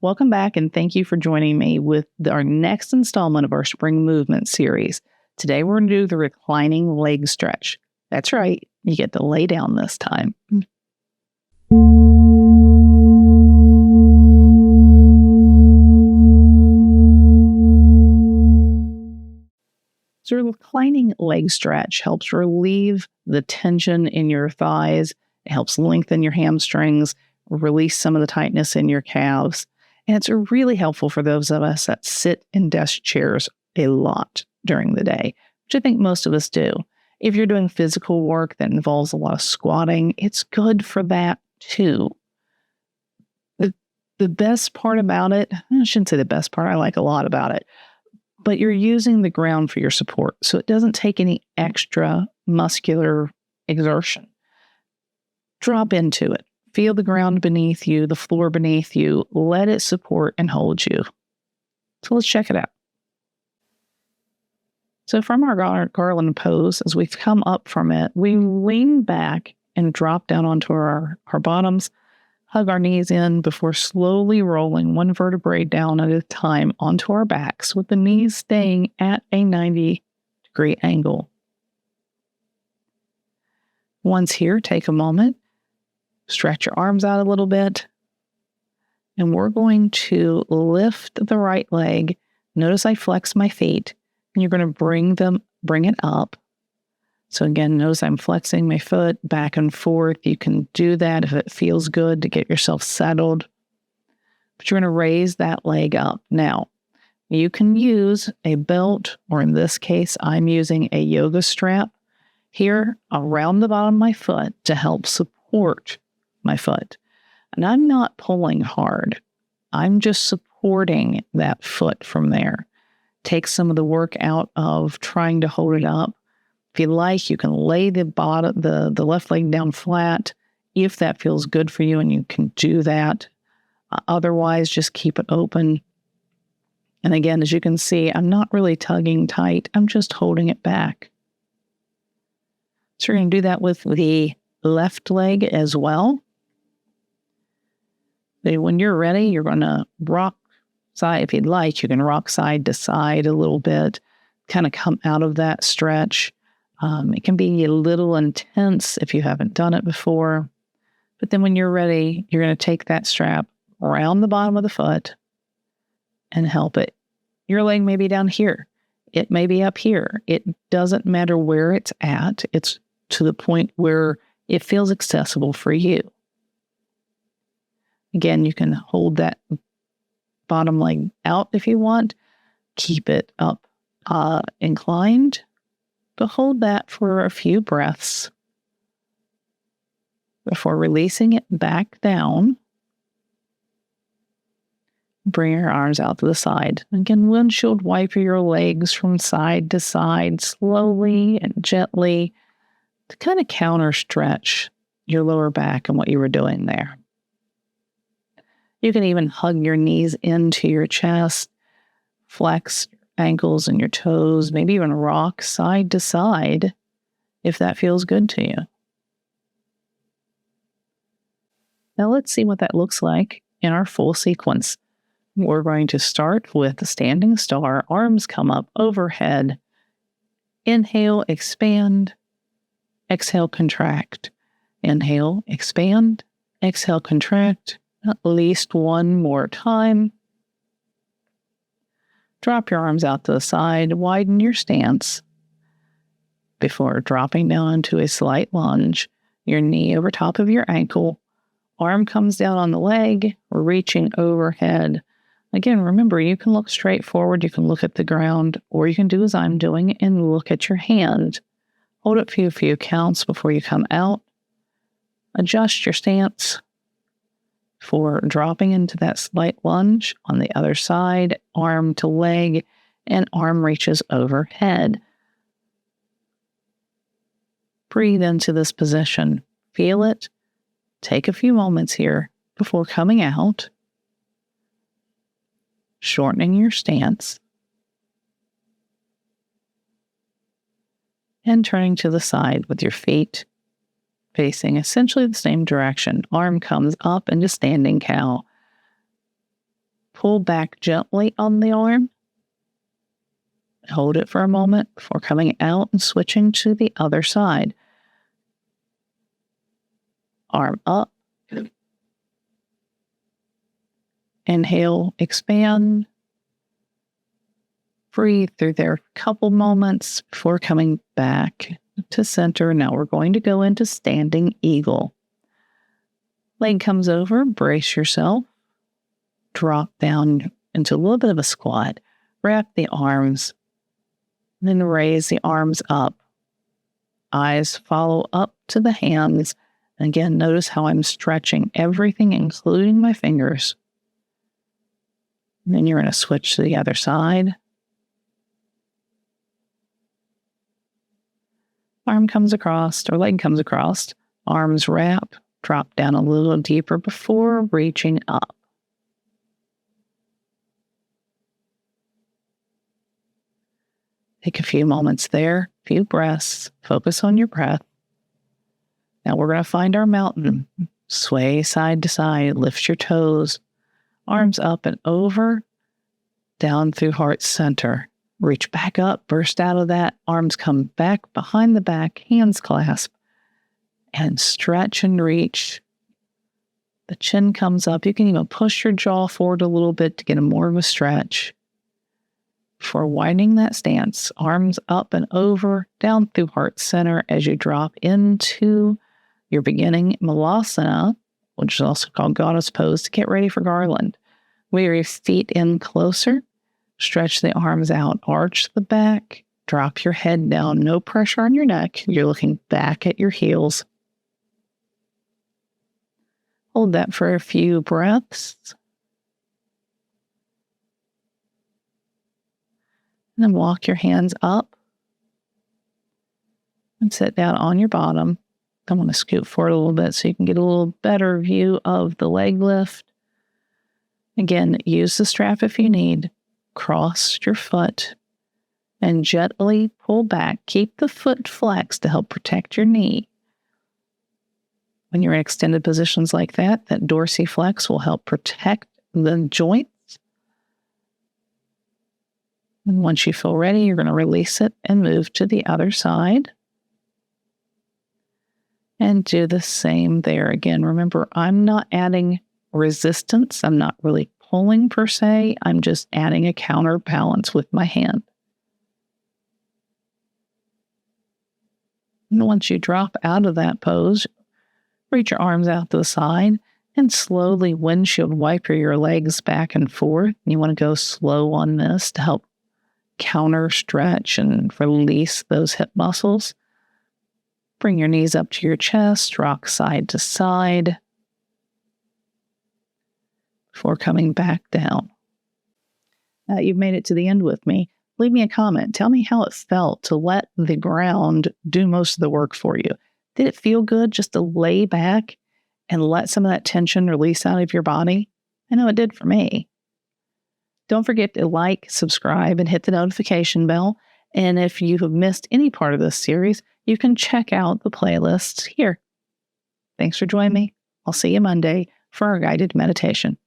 Welcome back, and thank you for joining me with our next installment of our spring movement series. Today we're going to do the reclining leg stretch. That's right, you get to lay down this time. So a reclining leg stretch helps relieve the tension in your thighs. It helps lengthen your hamstrings, release some of the tightness in your calves. And it's really helpful for those of us that sit in desk chairs a lot during the day, which I think most of us do. If you're doing physical work that involves a lot of squatting, it's good for that too. The best part about it, I shouldn't say the best part, I like a lot about it, but you're using the ground for your support. So it doesn't take any extra muscular exertion. Drop into it. Feel the ground beneath you, the floor beneath you. Let it support and hold you. So let's check it out. So from our garland pose, as we've come up from it, we lean back and drop down onto our bottoms, hug our knees in before slowly rolling one vertebrae down at a time onto our backs with the knees staying at a 90-degree angle. Once here, take a moment. Stretch your arms out a little bit. And we're going to lift the right leg. Notice I flex my feet. And you're going to bring it up. So again, notice I'm flexing my foot back and forth. You can do that if it feels good to get yourself settled. But you're going to raise that leg up. Now, you can use a belt, or in this case, I'm using a yoga strap here around the bottom of my foot to help support my foot. And I'm not pulling hard. I'm just supporting that foot from there. Take some of the work out of trying to hold it up. If you like, you can lay the left leg down flat if that feels good for you, and you can do that. Otherwise, just keep it open. And again, as you can see, I'm not really tugging tight. I'm just holding it back. So we're going to do that with the left leg as well. When you're ready, you're going to rock side. If you'd like, you can rock side to side a little bit, kind of come out of that stretch. It can be a little intense if you haven't done it before. But then when you're ready, you're going to take that strap around the bottom of the foot and help it. Your leg may be down here. It may be up here. It doesn't matter where it's at. It's to the point where it feels accessible for you. Again, you can hold that bottom leg out if you want. Keep it up inclined, but hold that for a few breaths before releasing it back down. Bring your arms out to the side. Again, windshield wiper your legs from side to side slowly and gently to kind of counter stretch your lower back and what you were doing there. You can even hug your knees into your chest, flex your ankles and your toes, maybe even rock side to side if that feels good to you. Now let's see what that looks like in our full sequence. We're going to start with the standing star. Arms come up overhead. Inhale, expand. Exhale, contract. Inhale, expand. Exhale, contract. At least one more time. Drop your arms out to the side. Widen your stance before dropping down into a slight lunge. Your knee over top of your ankle. Arm comes down on the leg. Reaching overhead. Again, remember, you can look straight forward. You can look at the ground. Or you can do as I'm doing and look at your hand. Hold it for a few counts before you come out. Adjust your stance for dropping into that slight lunge on the other side, arm to leg, and arm reaches overhead. Breathe into this position. Feel it. Take a few moments here before coming out, shortening your stance, and turning to the side with your feet facing essentially the same direction. Arm comes up into standing cow. pull back gently on the arm. Hold it for a moment before coming out and switching to the other side. Arm up. Inhale, expand. Breathe through there a couple moments before coming back to center. Now we're going to go into standing eagle. Leg comes over, brace yourself. Drop down into a little bit of a squat. Wrap the arms, and then raise the arms up. Eyes follow up to the hands. And again, notice how I'm stretching everything, including my fingers. And then you're going to switch to the other side. Arm comes across, or leg comes across. Arms wrap, drop down a little deeper before reaching up. Take a few moments there, few breaths, focus on your breath. Now we're going to find our mountain. Sway side to side, lift your toes, arms up and over, down through heart center. Reach back up, burst out of that, arms come back behind the back, hands clasp, and stretch and reach. The chin comes up. You can even push your jaw forward a little bit to get a more of a stretch. For widening that stance, arms up and over, down through heart center as you drop into your beginning Malasana, which is also called Goddess Pose, to get ready for Garland. Wear your feet in closer, stretch the arms out, arch the back, drop your head down, no pressure on your neck. You're looking back at your heels. Hold that for a few breaths. And then walk your hands up and sit down on your bottom. I'm going to scoot forward a little bit so you can get a little better view of the leg lift. Again, use the strap if you need. Cross your foot and gently pull back. Keep the foot flexed to help protect your knee. When you're in extended positions like that dorsiflex will help protect the joints. And once you feel ready, you're going to release it and move to the other side. And do the same there. Again, remember, I'm not adding resistance. I'm not really pulling per se. I'm just adding a counterbalance with my hand. And once you drop out of that pose, reach your arms out to the side and slowly windshield wiper your legs back and forth. You want to go slow on this to help counter stretch and release those hip muscles. Bring your knees up to your chest, rock side to side before coming back down. You've made it to the end with me. Leave me a comment. Tell me how it felt to let the ground do most of the work for you. Did it feel good just to lay back and let some of that tension release out of your body? I know it did for me. Don't forget to like, subscribe, and hit the notification bell. And if you have missed any part of this series, you can check out the playlists here. Thanks for joining me. I'll see you Monday for our guided meditation.